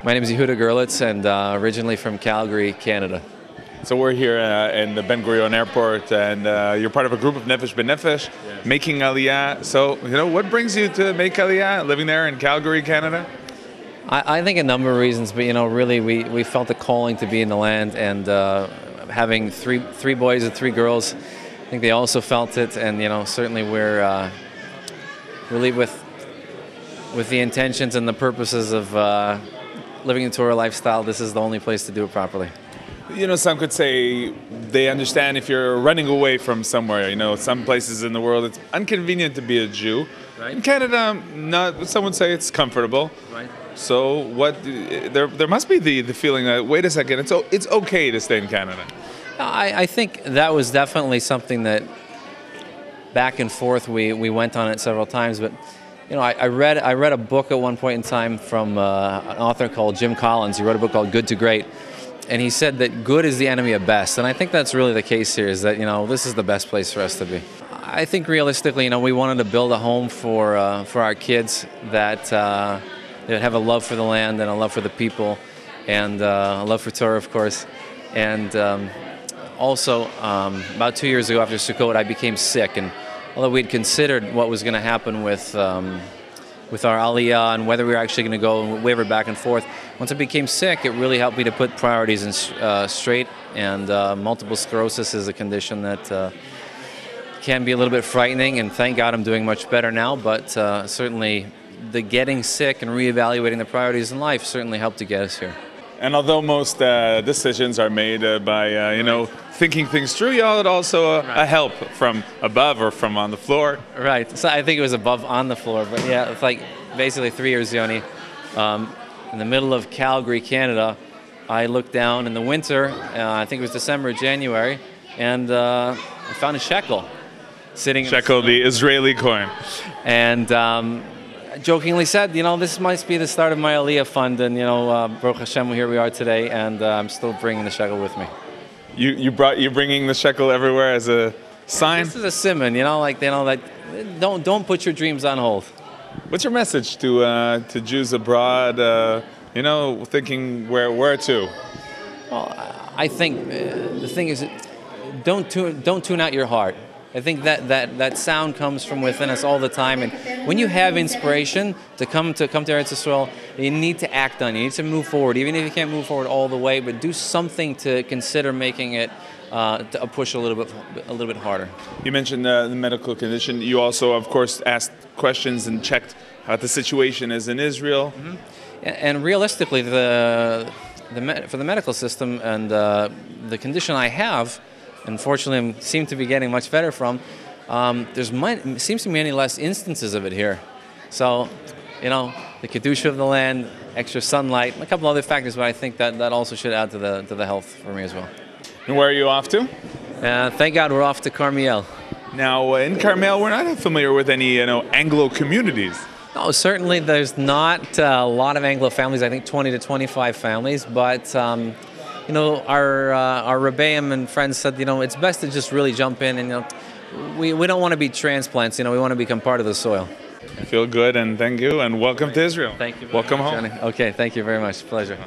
My name is Yehuda Gerlitz, and originally from Calgary, Canada. So we're here in the Ben Gurion Airport, and you're part of a group of Nefesh B'Nefesh, Yes. making Aliyah. So, what brings you to make Aliyah, living there in Calgary, Canada? I think a number of reasons, but really we felt a calling to be in the land, and having three boys and three girls, I think they also felt it, and certainly we're really with the intentions and the purposes of living a Torah lifestyle. This is the only place to do it properly. Some could say they understand if you're running away from somewhere. Some places in the world it's inconvenient to be a Jew. Right. In Canada, some would say it's comfortable. Right. So there must be the feeling that, wait a second, it's okay to stay in Canada. I think that was definitely something that back and forth we went on it several times, but I read a book at one point in time from an author called Jim Collins. He wrote a book called Good to Great, and he said that good is the enemy of best, and I think that's really the case here, is that this is the best place for us to be. I think realistically, we wanted to build a home for our kids that have a love for the land and a love for the people, and a love for Torah, of course. And also, about 2 years ago after Sukkot, I became sick, and although we'd considered what was going to happen with our Aliyah and whether we were actually going to go and waver back and forth, once I became sick, it really helped me to put priorities in straight. And multiple sclerosis is a condition that can be a little bit frightening, and thank God I'm doing much better now. But certainly, the getting sick and reevaluating the priorities in life certainly helped to get us here. And although most decisions are made by thinking things through, you had also a help from above or from on the floor. Right. So I think it was above on the floor, but yeah, it's like basically 3 years, Yoni. In the middle of Calgary, Canada, I looked down in the winter. I think it was December or January, and I found a shekel sitting. Shekel, the Israeli coin. And jokingly said, this must be the start of my Aliyah fund, and Baruch Hashem, here we are today, and I'm still bringing the shekel with me. You're bringing the shekel everywhere as a sign. This is a simon, that don't put your dreams on hold. What's your message to Jews abroad? Thinking where to? Well, I think the thing is, don't tune out your heart. I think that sound comes from within us all the time, and when you have inspiration to come to Eretz Yisrael, you need to act on it. You need to move forward, even if you can't move forward all the way, but do something to consider making it to push a little bit harder. You mentioned the medical condition. You also, of course, asked questions and checked how the situation is in Israel. Mm-hmm. And realistically, for the medical system and the condition I have, unfortunately, I seem to be getting much better from. Seems to be many less instances of it here. So, the kedusha of the land, extra sunlight, a couple other factors, but I think that also should add to the health for me as well. And where are you off to? Thank God we're off to Carmiel. Now, in Carmel, we're not familiar with any Anglo communities. No, certainly there's not a lot of Anglo families. I think 20 to 25 families, but. Our Rebbeim and friends said, it's best to just really jump in, and we don't want to be transplants. We want to become part of the soil. I feel good, and thank you, and welcome to Israel. Thank you. Welcome home. Johnny. Okay, thank you very much. Pleasure.